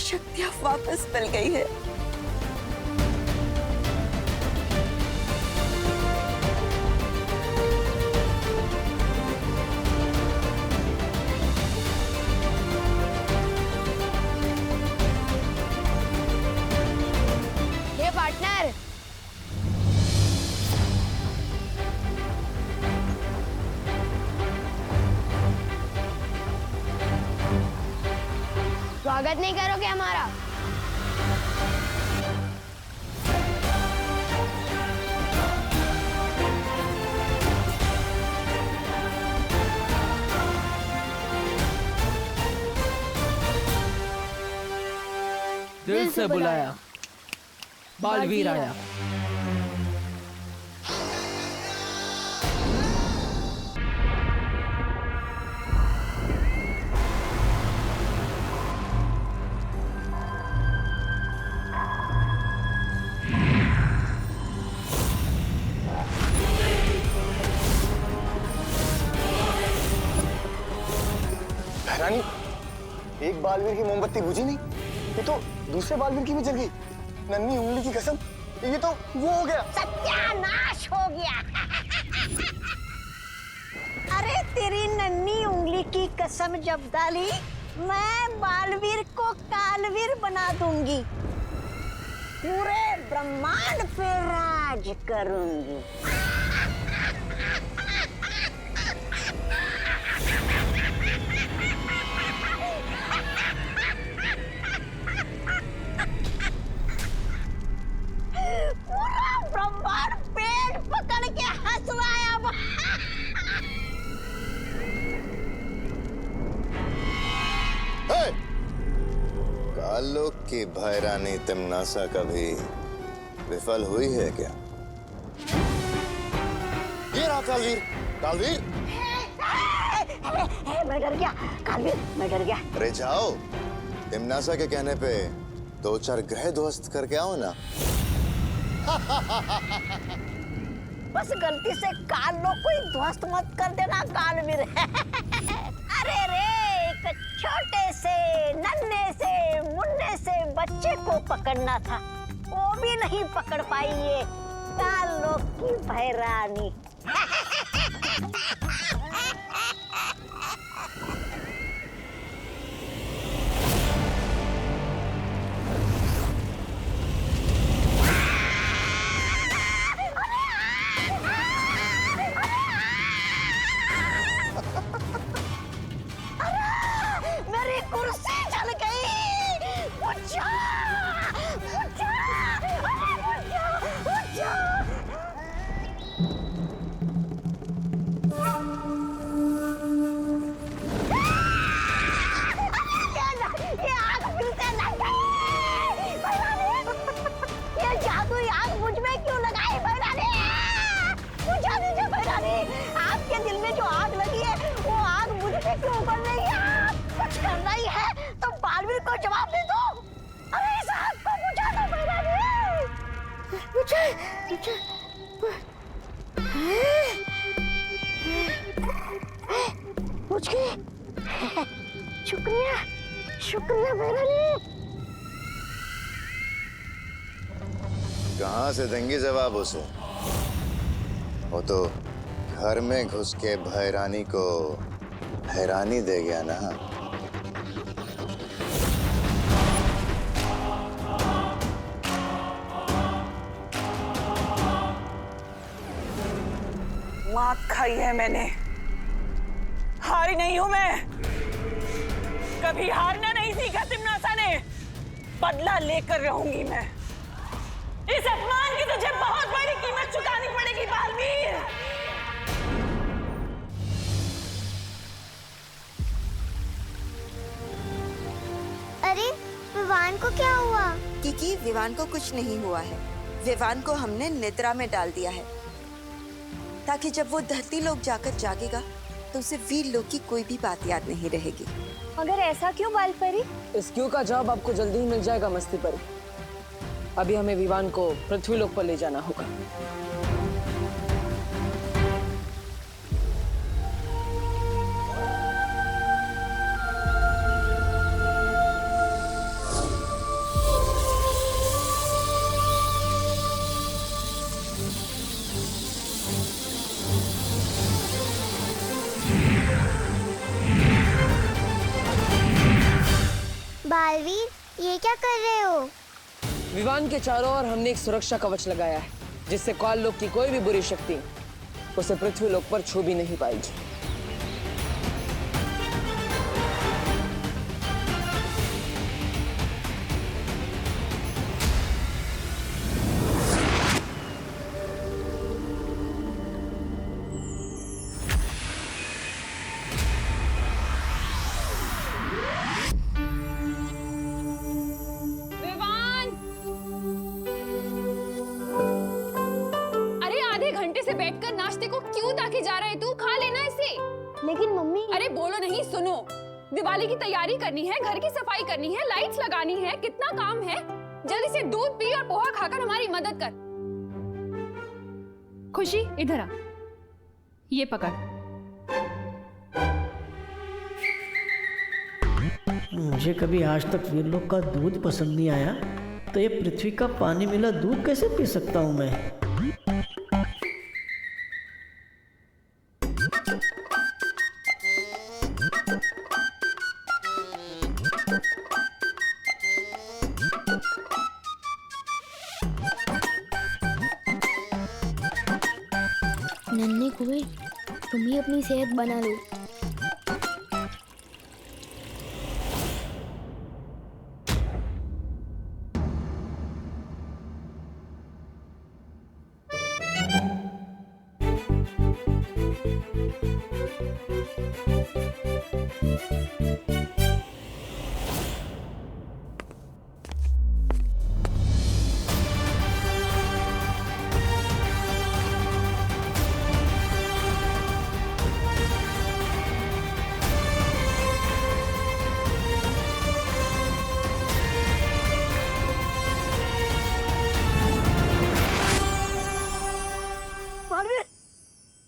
शक्तियां वापस मिल गई है। ये पार्टनर, स्वागत नहीं करोगे हमारा? दिल से बुलाया, बालवीर आया। रानी, एक बालवीर की मोमबत्ती बुझी नहीं, ये तो दूसरे बालवीर की भी जल गई। नन्ही उंगली की कसम, ये तो वो हो गया। सत्यानाश हो गया। अरे तेरी नन्ही उंगली की कसम जब डाली, मैं बालवीर को कालवीर बना दूंगी, पूरे ब्रह्मांड पे राज करूंगी। पूरा ब्रह्मांड पेट पकड़ के हंस रहा है अब। कालों की भैरानी तिमनासा कभी विफल हुई है क्या? ये रहा कालवीर। कालवीर, मैं डर गया कालवीर, मैं डर गया। अरे जाओ, तिमनासा के कहने पे 2-4 ग्रह ध्वस्त करके आओ ना। बस गलती से कालों को ही ध्वस्त मत कर देना कालवीर। अरे रे, एक छोटे से नन्हे से मुन्ने से बच्चे को पकड़ना था, वो भी नहीं पकड़ पाई ये कालों की भैरानी। मेरी कुर्सी जल गई। उठा, उठा, उठा, उठा। ये आग फिर से लग गई। ये जादुई आग मुझ में क्यों लगाई भैरानी? बुझा दीजिए भैरानी, आपके दिल में जो आग लगी है वो आग मुझ पे क्यों उगल रही है? कुछ करना ही है तो बालवीर को जवाब दे दो। अरे इस आग को बुझा दो भैरानी। बुझे, बुझे, बुझ गई। शुक्रिया, शुक्रिया भैरानी। कहाँ से देंगी जवाब उसे? वो तो घर में घुस के भैरानी को हैरानी दे गया ना। मात खाई है मैंने, हारी नहीं हूं मैं। कभी हारना नहीं सीखा तिमनासा ने, बदला लेकर रहूंगी मैं। इस अपमान की तुझे बहुत बड़ी कीमत चुकानी पड़ेगी बालवीर। अरे विवान को क्या हुआ? क्योंकि विवान को कुछ नहीं हुआ है। विवान को हमने निद्रा में डाल दिया है, ताकि जब वो धरती लोक जाकर जागेगा तो उसे वीर लोक की कोई भी बात याद नहीं रहेगी। मगर ऐसा क्यों बालपरी? इस क्यों का जवाब आपको जल्दी ही मिल जाएगा मस्ती परी। अभी हमें विवान को पृथ्वी लोक पर ले जाना होगा। विवान के चारों ओर हमने एक सुरक्षा कवच लगाया है, जिससे काल लोक की कोई भी बुरी शक्ति उसे पृथ्वी लोक पर छू भी नहीं पाएगी। बैठकर नाश्ते को क्यों ताकि जा रहा है तू? खा लेना इसे। लेकिन मम्मी। अरे बोलो नहीं, सुनो। दिवाली की तैयारी करनी है, घर की सफाई करनी है, लाइट्स लगानी है, कितना काम है। जल्दी से दूध पी और पोहा खाकर हमारी मदद कर। खुशी इधर आ, ये पकड़। मुझे कभी आज तक वीर लोग का दूध पसंद नहीं आया, तो ये पृथ्वी का पानी मिला दूध कैसे पी सकता हूँ मैं? नन्हे कुएं, तुम ही अपनी सेहत बना लो।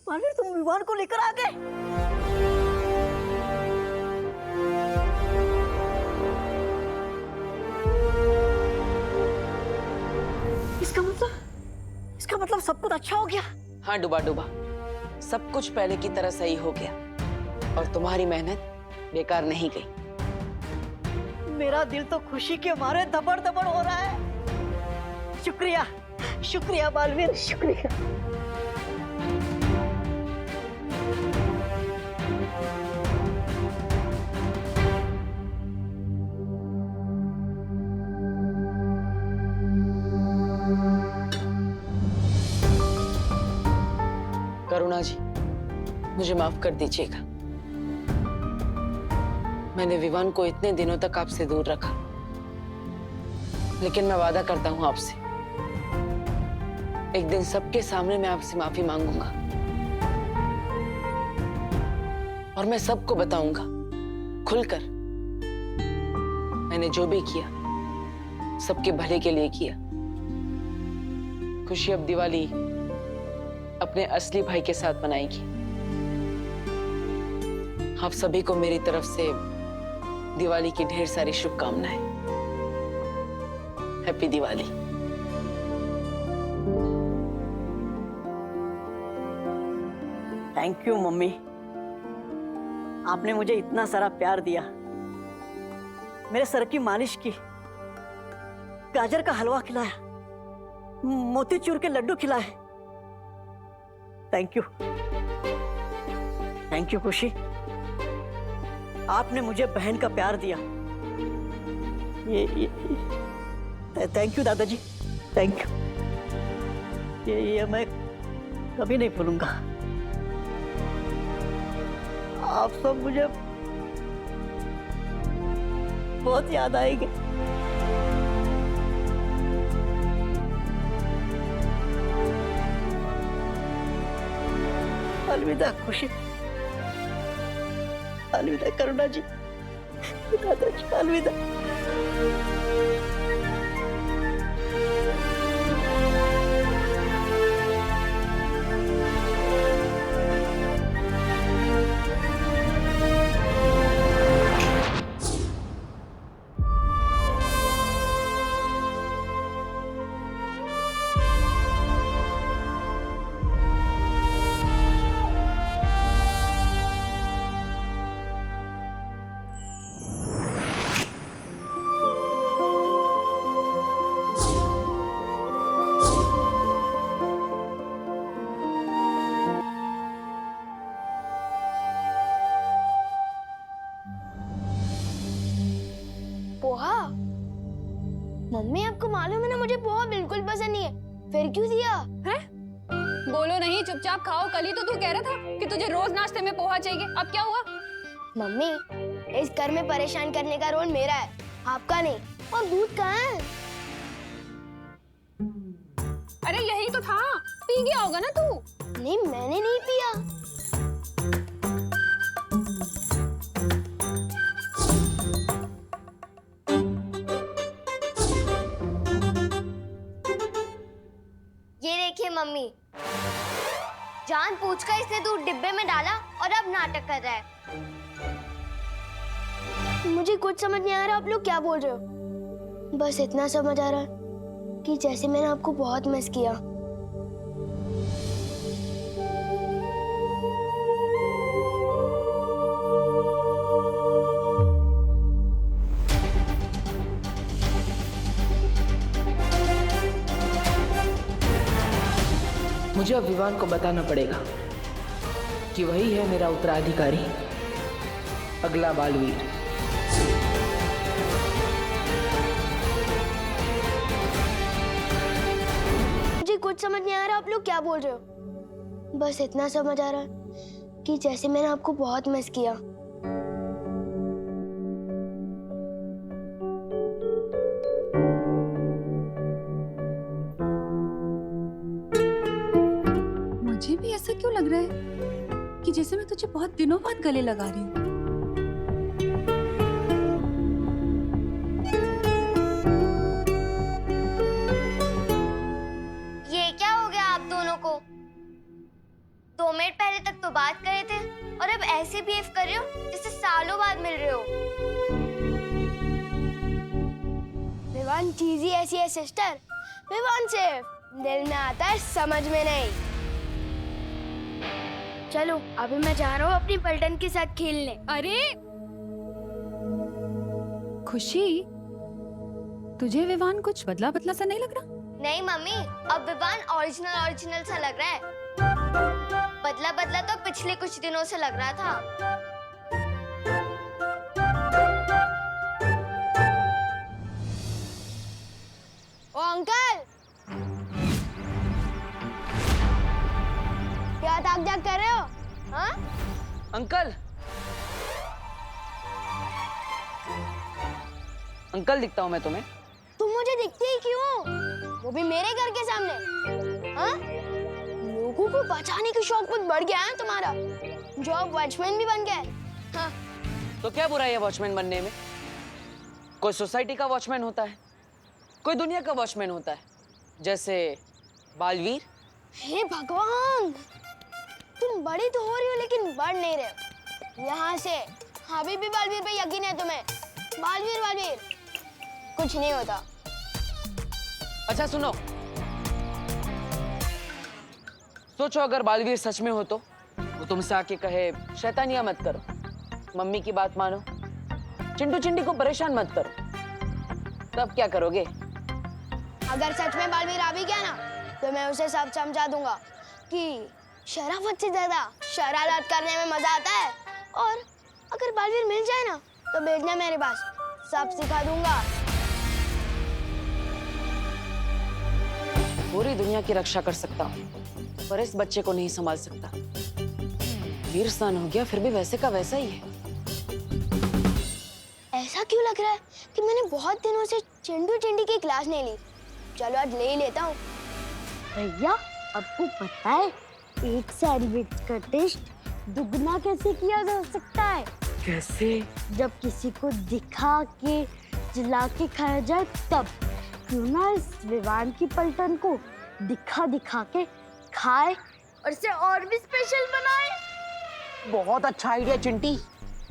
मानवीर, तुम विवान को लेकर आ गए। इसका मतलब सब कुछ अच्छा हो गया। हाँ डूबा डूबा, सब कुछ पहले की तरह सही हो गया और तुम्हारी मेहनत बेकार नहीं गई। मेरा दिल तो खुशी के मारे धबड़ धबड़ हो रहा है। शुक्रिया, शुक्रिया बालवीर, शुक्रिया। करुणा जी, मुझे माफ कर दीजिएगा। मैंने विवान को इतने दिनों तक आपसे दूर रखा, लेकिन मैं वादा करता हूं आपसे, एक दिन सबके सामने मैं आपसे माफी मांगूंगा और मैं सबको बताऊंगा खुलकर मैंने जो भी किया सबके भले के लिए किया। खुशी अब दिवाली अपने असली भाई के साथ मनाएगी। आप सभी को मेरी तरफ से दिवाली की ढेर सारी शुभकामनाएं। Happy Diwali. Thank you mummy, आपने मुझे इतना सारा प्यार दिया, मेरे सर की मालिश की, गाजर का हलवा खिलाया, मोतीचूर के लड्डू खिलाए। थैंक यू, थैंक यू खुशी, आपने मुझे बहन का प्यार दिया। ये थैंक यू दादाजी, थैंक यू। ये मैं कभी नहीं भूलूंगा। आप सब मुझे बहुत याद आएंगे। अलविदा खुशी, अलविदा करुणा जी, दादाजी, अलविदा। मम्मी आपको मालूम है ना मुझे पोहा बिल्कुल पसंद नहीं है, फिर क्यों दिया? है? बोलो नहीं, चुपचाप खाओ। कल ही तो तू कह रहा था कि तुझे रोज नाश्ते में पोहा चाहिए, अब क्या हुआ? मम्मी, इस घर में परेशान करने का रोल मेरा है, आपका नहीं। और दूध कहाँ है? अरे यही तो था, पी गया होगा ना तू। नहीं, मैंने नहीं पिया। ये देखिए मम्मी, जानबूझकर इसने दूध डिब्बे में डाला और अब नाटक कर रहा है। मुझे कुछ समझ नहीं आ रहा आप लोग क्या बोल रहे हो। बस इतना समझ आ रहा है कि जैसे मैंने आपको बहुत मिस किया। मुझे अब विवान को बताना पड़ेगा कि वही है मेरा उत्तराधिकारी, अगला बालवीर। मुझे कुछ समझ नहीं आ रहा आप लोग क्या बोल रहे हो। बस इतना समझ आ रहा है कि जैसे मैंने आपको बहुत मिस किया। मुझे भी ऐसा क्यों लग रहा है कि जैसे मैं तुझे बहुत दिनों बाद गले लगा रही हूँ। ये क्या हो गया आप दोनों को? 2 मिनट पहले तक तो बात कर रहे थे और अब ऐसे बिहेव कर रहे हो जैसे सालों बाद मिल रहे हो। विवान चीज ही ऐसी है सिस्टर, विवान सिर्फ दिल में आता है, समझ में नहीं। चलो अभी मैं जा रहा हूँ अपनी पलटन के साथ खेलने। अरे खुशी, तुझे विवान कुछ बदला बदला सा नहीं लग रहा? नहीं मम्मी, अब विवान ओरिजिनल सा लग रहा है। बदला बदला तो पिछले कुछ दिनों से लग रहा था। ओ अंकल, क्या ताक झाक कर रहे हो? हाँ? अंकल, अंकल दिखता हूँ मैं तुम्हें? तुम मुझे दिखते ही क्यों? वो भी मेरे घर के सामने। हाँ? लोगों को बचाने की शौक बहुत बढ़ गया है तुम्हारा, जो अब वॉचमैन भी बन गए। हाँ? तो क्या बुराई है वॉचमैन बनने में? कोई सोसाइटी का वॉचमैन होता है, कोई दुनिया का वॉचमैन होता है, जैसे बालवीर। हे भगवान, तुम बड़ी तो हो रही हो लेकिन बढ़ नहीं रहे हो। यहाँ से अभी भी बालवीर पे यकीन है तुम्हें? बालवीर बालवीर कुछ नहीं होता। अच्छा सुनो, सोचो अगर बालवीर सच में हो तो वो तुमसे आके कहे शैतानियां मत करो, मम्मी की बात मानो, चिंटू चिंटी को परेशान मत करो, तब क्या करोगे? अगर सच में बालवीर आ भी गया ना तो मैं उसे सब समझा दूंगा कि शराफत से ज्यादा शरारत करने में मजा आता है। और अगर बालवीर मिल जाए ना तो भेजना मेरे पास, सब सिखा दूंगा। पूरी दुनिया की रक्षा कर सकता हूँ पर इस बच्चे को नहीं संभाल सकता। वीर स्नान हो गया फिर भी वैसे का वैसा ही है। ऐसा क्यों लग रहा है कि मैंने बहुत दिनों से चिंटू चिंटी की क्लास नहीं ली। चलो आज ले ही लेता हूँ। भैया आपको पता है एक सैंडविच का टेस्ट दुगना कैसे किया जा सकता है? कैसे? जब किसी को दिखा के जला के खाया जाए तब। क्यों ना इस विवान की पलटन को दिखा दिखा के खाए और इसे और भी स्पेशल बनाए। बहुत अच्छा आइडिया चिंटी।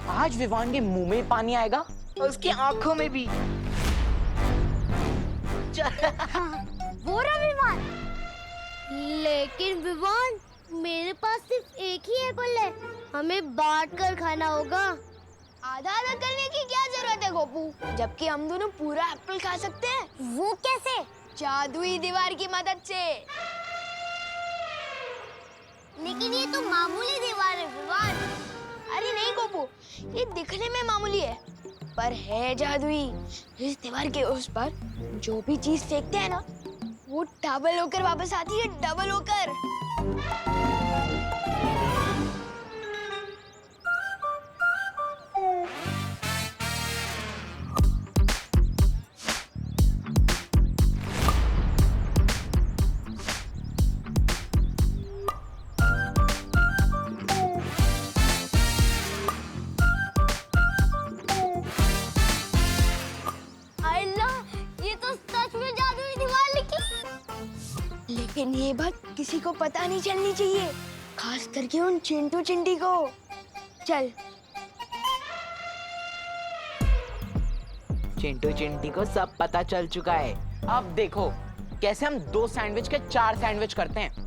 आज विवान के मुंह में पानी आएगा और उसकी आंखों में भी। वो रहा विवान। लेकिन विवान मेरे पास सिर्फ एक ही एप्पल है, हमें बांट कर खाना होगा। आधा आधा करने की क्या जरूरत है गोपू, जबकि हम दोनों पूरा एप्पल खा सकते हैं। वो कैसे? जादुई दीवार की मदद से। लेकिन ये तो मामूली दीवार है विवान। अरे नहीं गोपू, ये दिखने में मामूली है पर है जादुई। इस दीवार के उस पर जो भी चीज फेंकते हैं ना, वो डबल होकर वापस आती है, डबल होकर। लेकिन ये बात किसी को पता नहीं चलनी चाहिए, खास करके उन चिंटू चिंटी को। चल। चिंटू चिंटी को सब पता चल चुका है। अब देखो कैसे हम 2 सैंडविच के 4 सैंडविच करते हैं।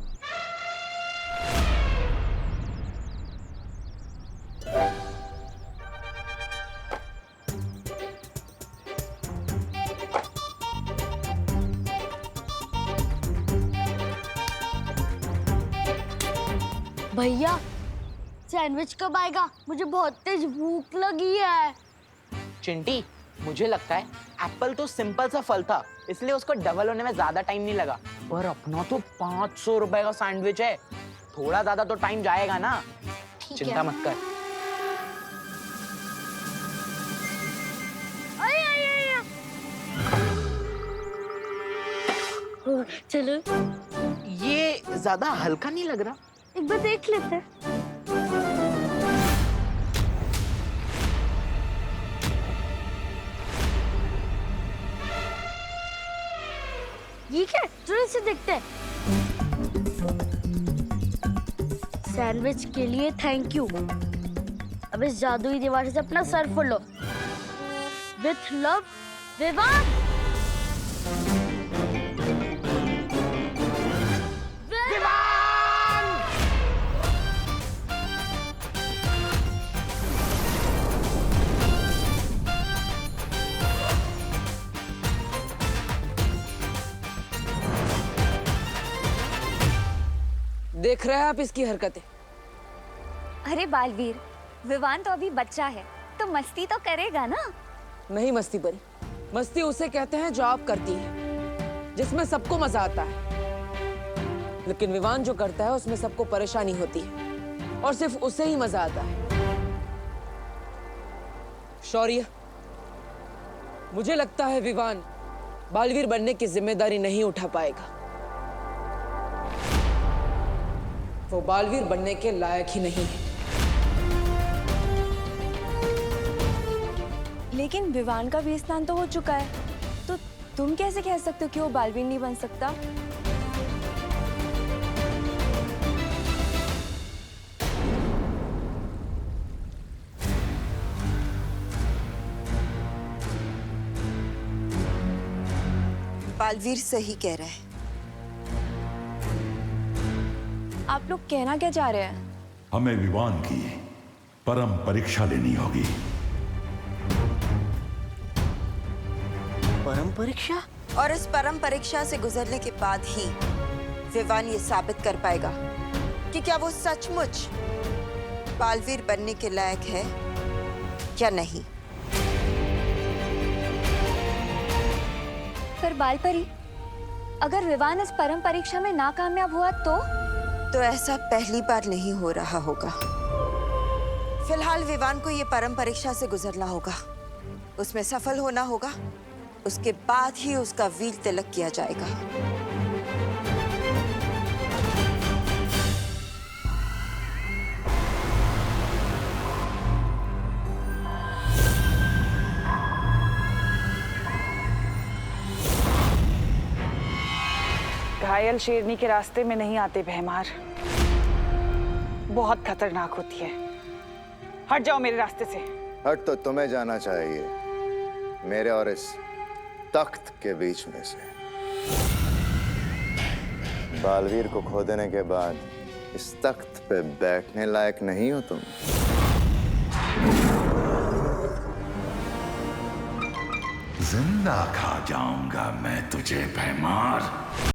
भैया सैंडविच कब आएगा? मुझे बहुत तेज भूख लगी है। चिंटी, मुझे लगता है एप्पल तो सिंपल सा फल था, इसलिए उसको डबल होने में ज्यादा टाइम नहीं लगा। पर अपना तो 500 रुपए का सैंडविच है, थोड़ा ज्यादा तो टाइम जाएगा ना। चिंता मत कर। चलो। ये ज्यादा हल्का नहीं लग रहा? एक बार देख लेते हैं। ये क्या? चलो इसे देखते हैं। सैंडविच के लिए थैंक यू। अब इस जादुई दीवार से अपना सर फोड़ लो। With love, Vivaan. देख रहे हैं आप इसकी हरकतें? अरे बालवीर, विवान तो अभी बच्चा है, तो मस्ती तो करेगा ना। नहीं मस्ती परी, मस्ती उसे कहते हैं जो आप करती हैं, जिसमें सबको मजा आता है। लेकिन विवान जो करता है उसमें सबको परेशानी होती है और सिर्फ उसे ही मजा आता है। शौर्य, मुझे लगता है विवान बालवीर बनने की जिम्मेदारी नहीं उठा पाएगा। वो बालवीर बनने के लायक ही नहीं है। लेकिन विवान का भी स्नान तो हो चुका है, तो तुम कैसे कह सकते हो कि वो बालवीर नहीं बन सकता? बालवीर सही कह रहा है। आप लोग कहना क्या चाह रहे हैं? हमें विवान की परम परीक्षा लेनी होगी। परम परीक्षा? और इस परम परीक्षा से गुजरने के बाद ही विवान ये साबित कर पाएगा कि क्या वो सचमुच बालवीर बनने के लायक है या नहीं। पर बालपरी, अगर विवान इस परम परीक्षा में नाकामयाब हुआ तो ऐसा पहली बार नहीं हो रहा होगा। फिलहाल विवान को ये परम परीक्षा से गुजरना होगा, उसमें सफल होना होगा, उसके बाद ही उसका वीर तिलक किया जाएगा। घायल शेरनी के रास्ते में नहीं आते भैमार, बहुत खतरनाक होती है। हट जाओ मेरे रास्ते से। हट तो तुम्हें जाना चाहिए, मेरे और इस तख्त के बीच में से। बालवीर को खो देने के बाद इस तख्त पे बैठने लायक नहीं हो तुम। जिंदा खा जाऊंगा मैं तुझे भैमार।